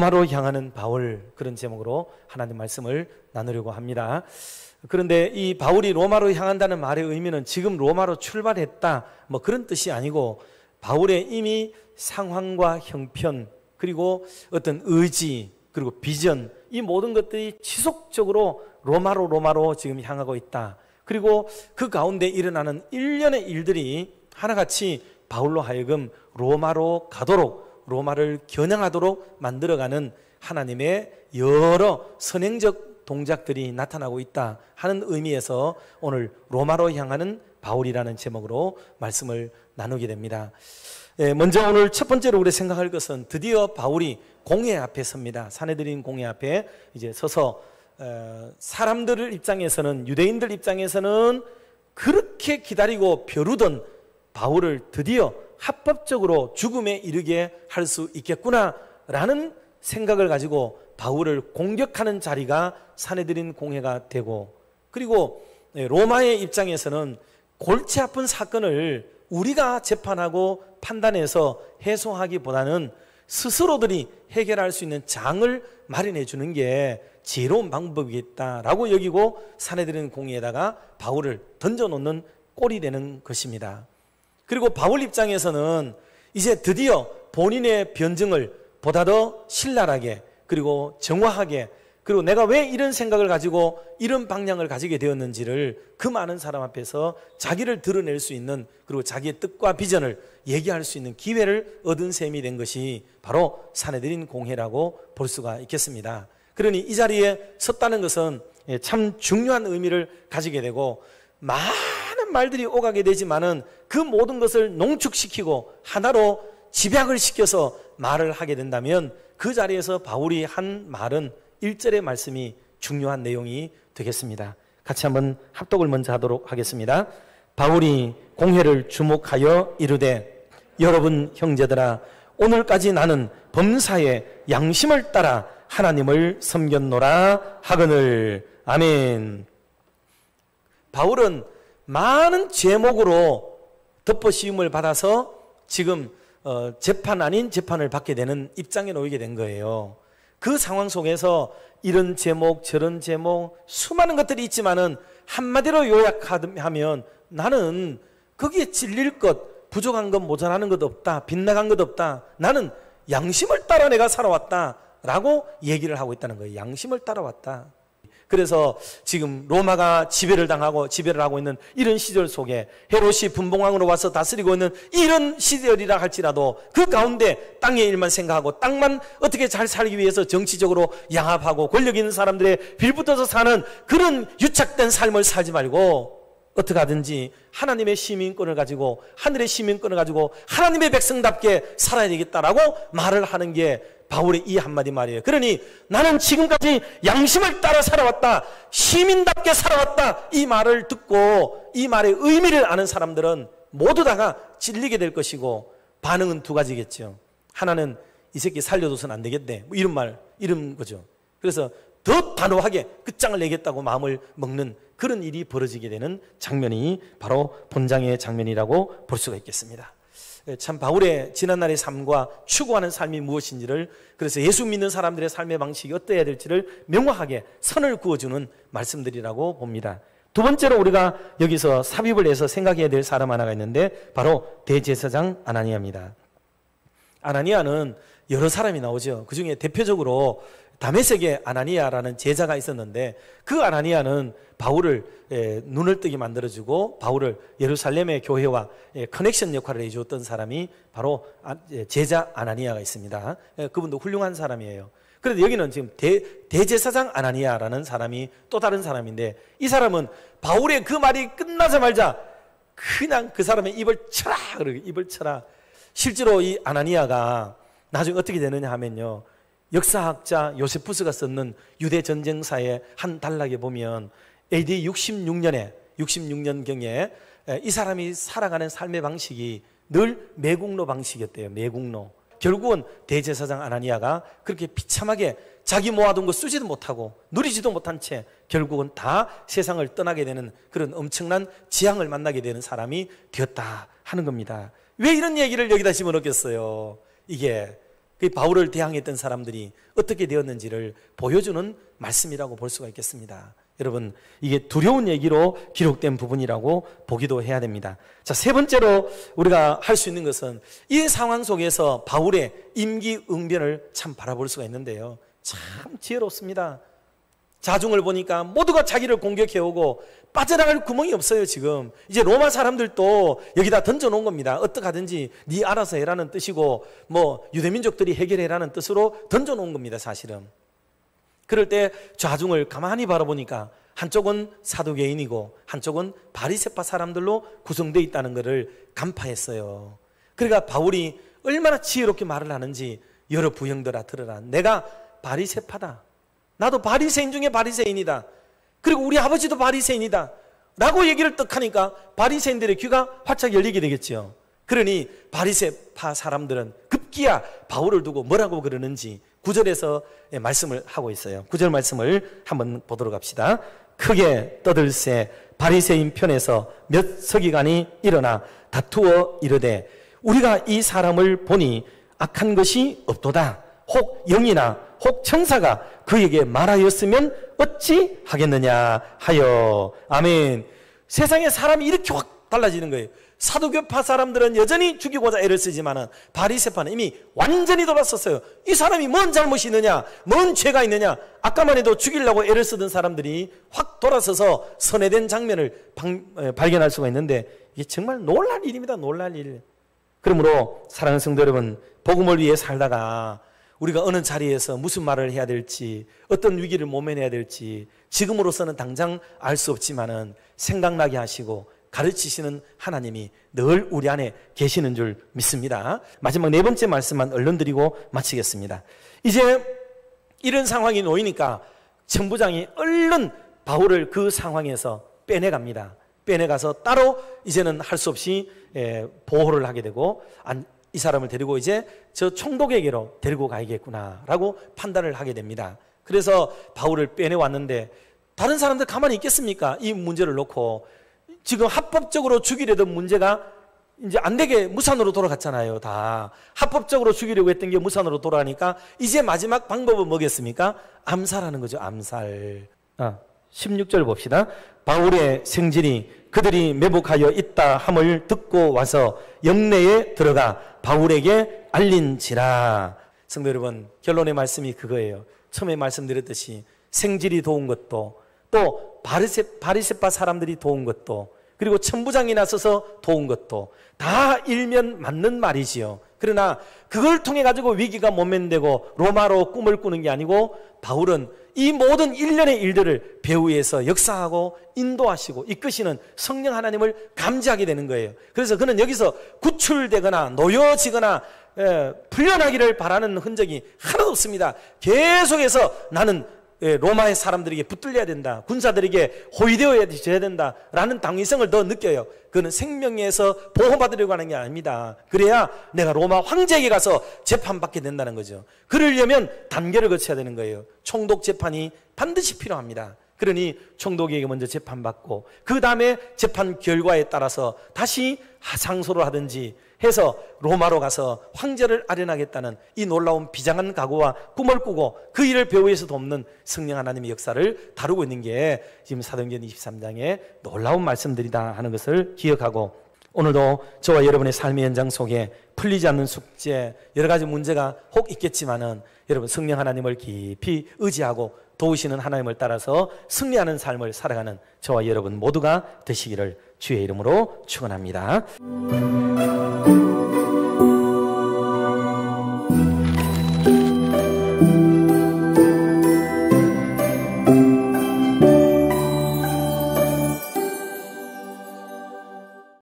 로마로 향하는 바울, 그런 제목으로 하나님 말씀을 나누려고 합니다. 그런데 이 바울이 로마로 향한다는 말의 의미는 지금 로마로 출발했다 뭐 그런 뜻이 아니고, 바울의 이미 상황과 형편, 그리고 어떤 의지, 그리고 비전, 이 모든 것들이 지속적으로 로마로 지금 향하고 있다. 그리고 그 가운데 일어나는 일련의 일들이 하나같이 바울로 하여금 로마로 가도록, 로마를 겨냥하도록 만들어가는 하나님의 여러 선행적 동작들이 나타나고 있다 하는 의미에서 오늘 로마로 향하는 바울이라는 제목으로 말씀을 나누게 됩니다. 먼저 오늘 첫 번째로 우리 생각할 것은 드디어 바울이 공회 앞에 섭니다. 사내들인 공회 앞에 이제 서서 사람들 입장에서는, 유대인들 입장에서는 그렇게 기다리고 벼르던 바울을 드디어 합법적으로 죽음에 이르게 할 수 있겠구나라는 생각을 가지고 바울을 공격하는 자리가 사내들인 공회가 되고, 그리고 로마의 입장에서는 골치 아픈 사건을 우리가 재판하고 판단해서 해소하기보다는 스스로들이 해결할 수 있는 장을 마련해 주는 게 지혜로운 방법이겠다라고 여기고 사내들인 공회에다가 바울을 던져놓는 꼴이 되는 것입니다. 그리고 바울 입장에서는 이제 드디어 본인의 변증을 보다 더 신랄하게, 그리고 정화하게, 그리고 내가 왜 이런 생각을 가지고 이런 방향을 가지게 되었는지를 그 많은 사람 앞에서 자기를 드러낼 수 있는, 그리고 자기의 뜻과 비전을 얘기할 수 있는 기회를 얻은 셈이 된 것이 바로 사내들인 공회라고 볼 수가 있겠습니다. 그러니 이 자리에 섰다는 것은 참 중요한 의미를 가지게 되고, 많은 말들이 오가게 되지만은 그 모든 것을 농축시키고 하나로 집약을 시켜서 말을 하게 된다면 그 자리에서 바울이 한 말은 1절의 말씀이 중요한 내용이 되겠습니다. 같이 한번 합독을 먼저 하도록 하겠습니다. 바울이 공회를 주목하여 이르되, 여러분 형제들아, 오늘까지 나는 범사의 양심을 따라 하나님을 섬겼노라 하거늘. 아멘. 바울은 많은 제목으로 덮어씌움을 받아서 지금 재판 아닌 재판을 받게 되는 입장에 놓이게 된 거예요. 그 상황 속에서 이런 제목 저런 제목 수많은 것들이 있지만은 한마디로 요약하면 나는 거기에 질릴 것, 부족한 것, 모자라는 것 없다, 빗나간 것 없다, 나는 양심을 따라 내가 살아왔다 라고 얘기를 하고 있다는 거예요. 양심을 따라왔다. 그래서 지금 로마가 지배를 하고 있는 이런 시절 속에 헤롯이 분봉왕으로 와서 다스리고 있는 이런 시절이라 할지라도 그 가운데 땅의 일만 생각하고 땅만 어떻게 잘 살기 위해서 정치적으로 양압하고 권력 있는 사람들의 빌붙어서 사는 그런 유착된 삶을 살지 말고 어떻게 하든지 하나님의 시민권을 가지고, 하늘의 시민권을 가지고 하나님의 백성답게 살아야 되겠다라고 말을 하는 게 바울의 이 한마디 말이에요. 그러니 나는 지금까지 양심을 따라 살아왔다, 시민답게 살아왔다, 이 말을 듣고 이 말의 의미를 아는 사람들은 모두 다가 찔리게 될 것이고, 반응은 두 가지겠죠. 하나는 이 새끼 살려둬서는 안 되겠네, 뭐 이런 거죠. 그래서 더 단호하게 끝장을 내겠다고 마음을 먹는 그런 일이 벌어지게 되는 장면이 바로 본장의 장면이라고 볼 수가 있겠습니다. 참 바울의 지난날의 삶과 추구하는 삶이 무엇인지를, 그래서 예수 믿는 사람들의 삶의 방식이 어떠해야 될지를 명확하게 선을 그어주는 말씀들이라고 봅니다. 두 번째로 우리가 여기서 삽입을 해서 생각해야 될 사람 하나가 있는데 바로 대제사장 아나니아입니다. 아나니아는 여러 사람이 나오죠. 그 중에 대표적으로 다메섹에 아나니아라는 제자가 있었는데, 그 아나니아는 바울을 눈을 뜨게 만들어주고 바울을 예루살렘의 교회와 커넥션 역할을 해주었던 사람이 바로 제자 아나니아가 있습니다. 그분도 훌륭한 사람이에요. 그런데 여기는 지금 대제사장 아나니아라는 사람이 또 다른 사람인데, 이 사람은 바울의 그 말이 끝나자마자 그냥 그 사람의 입을 쳐라, 그러고 입을 쳐라. 실제로 이 아나니아가 나중에 어떻게 되느냐 하면요, 역사학자 요세푸스가 썼는 유대 전쟁사의 한 단락에 보면 AD 66년경에 이 사람이 살아가는 삶의 방식이 늘 매국노 방식이었대요. 매국노. 결국은 대제사장 아나니아가 그렇게 비참하게 자기 모아둔 거 쓰지도 못하고 누리지도 못한 채 결국은 다 세상을 떠나게 되는 그런 엄청난 재앙을 만나게 되는 사람이 되었다 하는 겁니다. 왜 이런 얘기를 여기다 집어넣겠어요? 이게 그 바울을 대항했던 사람들이 어떻게 되었는지를 보여주는 말씀이라고 볼 수가 있겠습니다. 여러분, 이게 두려운 얘기로 기록된 부분이라고 보기도 해야 됩니다. 자, 세 번째로 우리가 할 수 있는 것은 이 상황 속에서 바울의 임기응변을 참 바라볼 수가 있는데요. 참 지혜롭습니다. 자중을 보니까 모두가 자기를 공격해오고 빠져나갈 구멍이 없어요. 지금 이제 로마 사람들도 여기다 던져놓은 겁니다. 어떡하든지 네 알아서 해라는 뜻이고, 뭐 유대민족들이 해결해라는 뜻으로 던져놓은 겁니다. 사실은. 그럴 때 좌중을 가만히 바라보니까 한쪽은 사두개인이고 한쪽은 바리새파 사람들로 구성되어 있다는 것을 간파했어요. 그러니까 바울이 얼마나 지혜롭게 말을 하는지, 여러 부형들아 들으라. 내가 바리새파다. 나도 바리새인 중에 바리새인이다. 그리고 우리 아버지도 바리새인이다 라고 얘기를 딱 하니까 바리새인들의 귀가 활짝 열리게 되겠죠. 그러니 바리새파 사람들은 급기야 바울을 두고 뭐라고 그러는지 9절에서 말씀을 하고 있어요. 9절 말씀을 한번 보도록 합시다. 크게 떠들새 바리새인 편에서 몇 서기관이 일어나 다투어 이르되 우리가 이 사람을 보니 악한 것이 없도다. 혹 영이나 혹 천사가 그에게 말하였으면 어찌 하겠느냐 하여. 아멘. 세상에 사람이 이렇게 확 달라지는 거예요. 사두교파 사람들은 여전히 죽이고자 애를 쓰지만은 바리새파는 이미 완전히 돌아섰어요. 이 사람이 뭔 잘못이 있느냐, 뭔 죄가 있느냐, 아까만 해도 죽이려고 애를 쓰던 사람들이 확 돌아서서 선회된 장면을 발견할 수가 있는데, 이게 정말 놀랄 일입니다. 놀랄 일. 그러므로 사랑하는 성도 여러분, 복음을 위해 살다가 우리가 어느 자리에서 무슨 말을 해야 될지, 어떤 위기를 모면해야 될지 지금으로서는 당장 알 수 없지만은 생각나게 하시고 가르치시는 하나님이 늘 우리 안에 계시는 줄 믿습니다. 마지막 네 번째 말씀만 얼른 드리고 마치겠습니다. 이제 이런 상황이 놓이니까 천부장이 얼른 바울을 그 상황에서 빼내갑니다. 빼내가서 따로 이제는 할 수 없이 보호를 하게 되고, 이 사람을 데리고 이제 저 총독에게로 데리고 가야겠구나라고 판단을 하게 됩니다. 그래서 바울을 빼내왔는데 다른 사람들 가만히 있겠습니까? 이 문제를 놓고 지금 합법적으로 죽이려던 문제가 이제 안 되게 무산으로 돌아갔잖아요. 다 합법적으로 죽이려고 했던 게 무산으로 돌아가니까 이제 마지막 방법은 뭐겠습니까? 암살하는 거죠. 암살. 16절 봅시다. 바울의 생질이 그들이 매복하여 있다 함을 듣고 와서 영내에 들어가 바울에게 알린지라. 성도 여러분, 결론의 말씀이 그거예요. 처음에 말씀드렸듯이 생질이 도운 것도, 또 바리새파 사람들이 도운 것도, 그리고 천부장이 나서서 도운 것도 다 일면 맞는 말이지요. 그러나 그걸 통해 가지고 위기가 못 면되고 로마로 꿈을 꾸는 게 아니고, 바울은 이 모든 일련의 일들을 배후에서 역사하고 인도하시고 이끄시는 성령 하나님을 감지하게 되는 거예요. 그래서 그는 여기서 구출되거나 놓여지거나 풀려나기를 바라는 흔적이 하나도 없습니다. 계속해서 나는 로마의 사람들에게 붙들려야 된다, 군사들에게 호위되어야 된다라는 당위성을 더 느껴요. 그는 생명에서 보호받으려고 하는 게 아닙니다. 그래야 내가 로마 황제에게 가서 재판받게 된다는 거죠. 그러려면 단계를 거쳐야 되는 거예요. 총독 재판이 반드시 필요합니다. 그러니 총독에게 먼저 재판받고 그 다음에 재판 결과에 따라서 다시 상소를 하든지 해서 로마로 가서 황제를 아련하겠다는 이 놀라운 비장한 각오와 꿈을 꾸고 그 일을 배후에서 돕는 성령 하나님의 역사를 다루고 있는 게 지금 사도행전 23장의 놀라운 말씀들이다 하는 것을 기억하고, 오늘도 저와 여러분의 삶의 현장 속에 풀리지 않는 숙제, 여러 가지 문제가 혹 있겠지만은 여러분 성령 하나님을 깊이 의지하고 도우시는 하나님을 따라서 승리하는 삶을 살아가는 저와 여러분 모두가 되시기를 주의 이름으로 축원합니다.